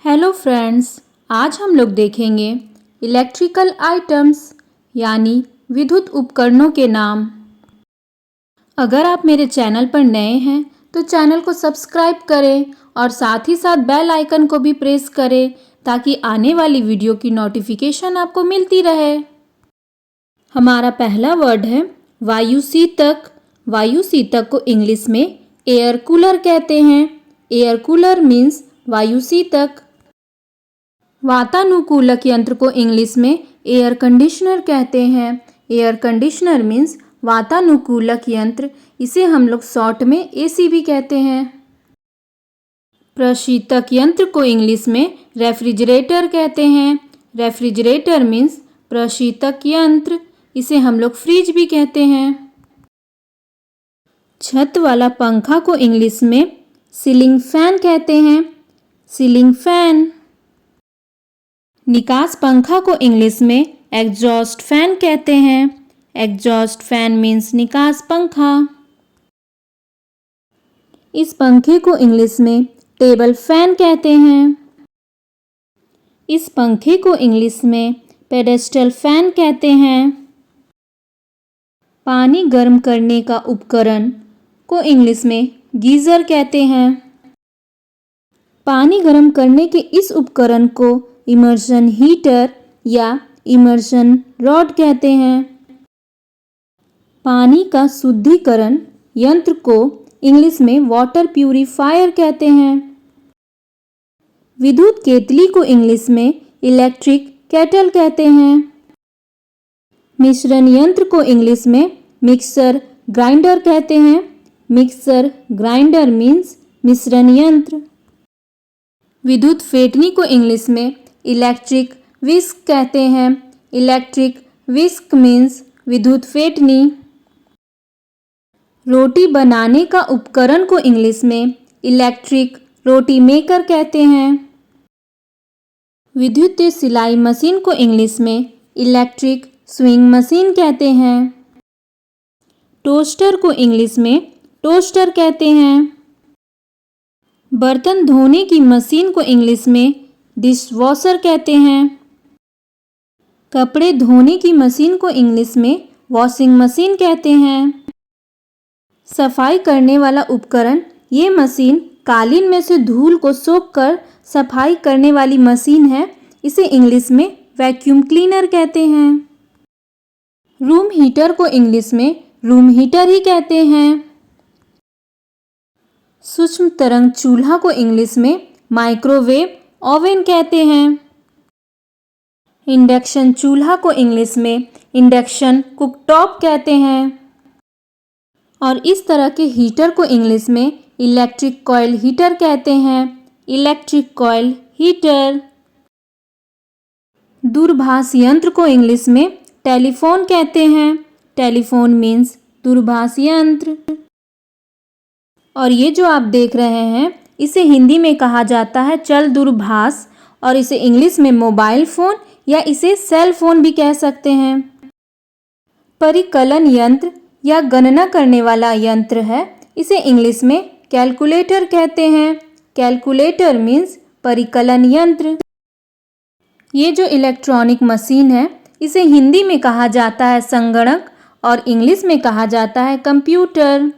Hello friends, आज हम लोग देखेंगे इलेक्ट्रिकल आइटम्स यानी विद्युत उपकरणों के नाम। अगर आप मेरे चैनल पर नए हैं तो चैनल को सब्सक्राइब करें और साथ ही साथ बेल आइकन को भी प्रेस करें ताकि आने वाली वीडियो की नोटिफिकेशन आपको मिलती रहे। हमारा पहला वर्ड है वायुसीतक। वायुसीतक को इंग्लिश में एयर कूलर कहते हैं। एयर कूलर मीन्स वायुसीतक। वातानुकूलक यंत्र को इंग्लिश में एयर कंडीशनर कहते हैं। एयर कंडीशनर मीन्स वातानुकूलक यंत्र, इसे हम लोग शॉर्ट में एसी भी कहते हैं। प्रशीतक यंत्र को इंग्लिश में रेफ्रिजरेटर कहते हैं। रेफ्रिजरेटर मीन्स प्रशीतक यंत्र, इसे हम लोग फ्रिज भी कहते हैं। छत वाला पंखा को इंग्लिश में सीलिंग फैन कहते हैं। Ceiling fan. निकास पंखा को इंग्लिश में एग्जॉस्ट फैन कहते हैं। एग्जॉस्ट फैन मीन्स निकास पंखा। इस पंखे को इंग्लिश में टेबल फैन कहते हैं। इस पंखे को इंग्लिश में पेडेस्टल फैन कहते हैं। पानी गर्म करने का उपकरण को इंग्लिश में गीजर कहते हैं। पानी गर्म करने के इस उपकरण को इमर्शन हीटर या इमर्शन रॉड कहते हैं। पानी का शुद्धिकरण यंत्र को इंग्लिश में वाटर प्यूरिफायर कहते हैं। विद्युत केतली को इंग्लिश में इलेक्ट्रिक केटल कहते हैं। मिश्रण यंत्र को इंग्लिश में मिक्सर ग्राइंडर कहते हैं। मिक्सर ग्राइंडर मीन्स मिश्रण यंत्र। विद्युत फेटनी को इंग्लिश में इलेक्ट्रिक विस्क कहते हैं। इलेक्ट्रिक विस्क मीन्स विद्युत फेटनी। रोटी बनाने का उपकरण को इंग्लिश में इलेक्ट्रिक रोटी मेकर कहते हैं। विद्युत सिलाई मशीन को इंग्लिश में इलेक्ट्रिक स्विंग मशीन कहते हैं। टोस्टर को इंग्लिश में टोस्टर कहते हैं। बर्तन धोने की मशीन को इंग्लिश में डिशवॉशर कहते हैं। कपड़े धोने की मशीन को इंग्लिश में वॉशिंग मशीन कहते हैं। सफाई करने वाला उपकरण, ये मशीन कालीन में से धूल को सोखकर सफाई करने वाली मशीन है। इसे इंग्लिश में वैक्यूम क्लीनर कहते हैं। रूम हीटर को इंग्लिश में रूम हीटर ही कहते हैं। सूक्ष्म तरंग चूल्हा को इंग्लिश में माइक्रोवेव ओवन कहते हैं। इंडक्शन चूल्हा को इंग्लिश में इंडक्शन कुकटॉप कहते हैं। और इस तरह के हीटर को इंग्लिश में इलेक्ट्रिक कॉइल हीटर कहते हैं। Electric coil heater. दूरभाष यंत्र को इंग्लिश में टेलीफोन कहते हैं। टेलीफोन मीन्स दूरभाष यंत्र। और ये जो आप देख रहे हैं, इसे हिंदी में कहा जाता है चल दूरभाष, और इसे इंग्लिश में मोबाइल फ़ोन या इसे सेल फोन भी कह सकते हैं। परिकलन यंत्र या गणना करने वाला यंत्र है, इसे इंग्लिश में कैलकुलेटर कहते हैं। कैलकुलेटर मीन्स परिकलन यंत्र। ये जो इलेक्ट्रॉनिक मशीन है, इसे हिंदी में कहा जाता है संगणक और इंग्लिश में कहा जाता है कंप्यूटर।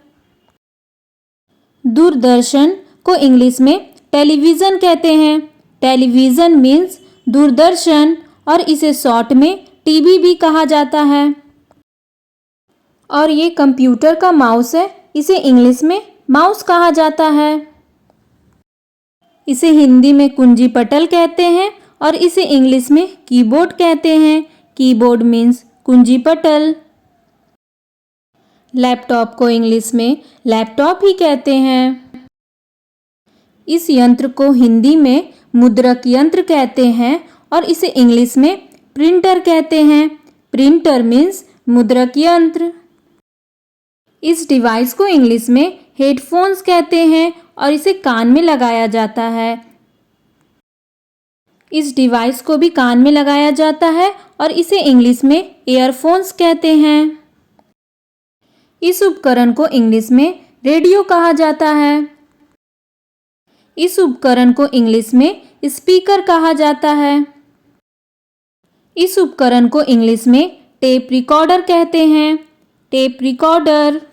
दूरदर्शन को इंग्लिश में टेलीविज़न कहते हैं। टेलीविज़न मीन्स दूरदर्शन, और इसे शॉर्ट में टीवी भी कहा जाता है। और ये कंप्यूटर का माउस है, इसे इंग्लिश में माउस कहा जाता है। इसे हिंदी में कुंजी पटल कहते हैं और इसे इंग्लिश में कीबोर्ड कहते हैं। कीबोर्ड मीन्स कुंजी पटल। लैपटॉप को इंग्लिश में लैपटॉप ही कहते हैं। इस यंत्र को हिंदी में मुद्रक यंत्र कहते हैं और इसे इंग्लिश में प्रिंटर कहते हैं। प्रिंटर मीन्स मुद्रक यंत्र। इस डिवाइस को इंग्लिश में हेडफोन्स कहते हैं और इसे कान में लगाया जाता है। इस डिवाइस को भी कान में लगाया जाता है और इसे इंग्लिश में ईयरफोन्स कहते हैं। इस उपकरण को इंग्लिश में रेडियो कहा जाता है। इस उपकरण को इंग्लिश में स्पीकर कहा जाता है। इस उपकरण को इंग्लिश में टेप रिकॉर्डर कहते हैं। Tape recorder.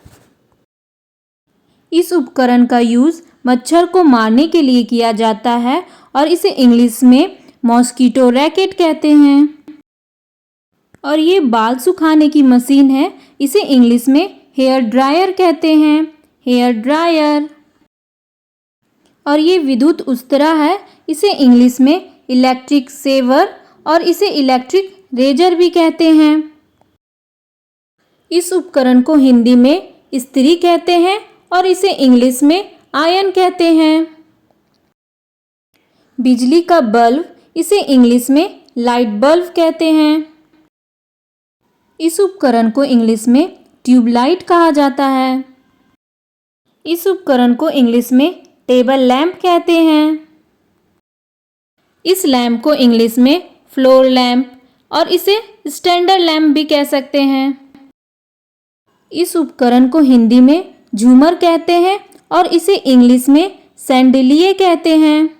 इस उपकरण का यूज़ मच्छर को मारने के लिए किया जाता है और इसे इंग्लिश में मॉस्किटो रैकेट कहते हैं। और ये बाल सुखाने की मशीन है, इसे इंग्लिश में हेयर ड्रायर कहते हैं। Hair dryer. और ये विद्युत उस्तरा है, इसे इंग्लिश में इलेक्ट्रिक शेवर और इसे इलेक्ट्रिक रेजर भी कहते हैं। इस उपकरण को हिंदी में इस्त्री कहते हैं और इसे इंग्लिश में आयरन कहते हैं। बिजली का बल्ब, इसे इंग्लिश में लाइट बल्ब कहते हैं। इस उपकरण को इंग्लिश में ट्यूबलाइट कहा जाता है। इस उपकरण को इंग्लिश में टेबल लैंप कहते हैं। इस लैंप को इंग्लिश में फ्लोर लैंप और इसे स्टैंडर्ड लैंप भी कह सकते हैं। इस उपकरण को हिंदी में झूमर कहते हैं और इसे इंग्लिश में सैंडलिये कहते हैं।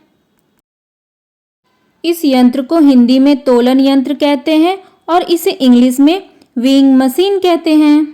इस यंत्र को हिंदी में तोलन यंत्र कहते हैं और इसे इंग्लिश में वेइंग मशीन कहते हैं।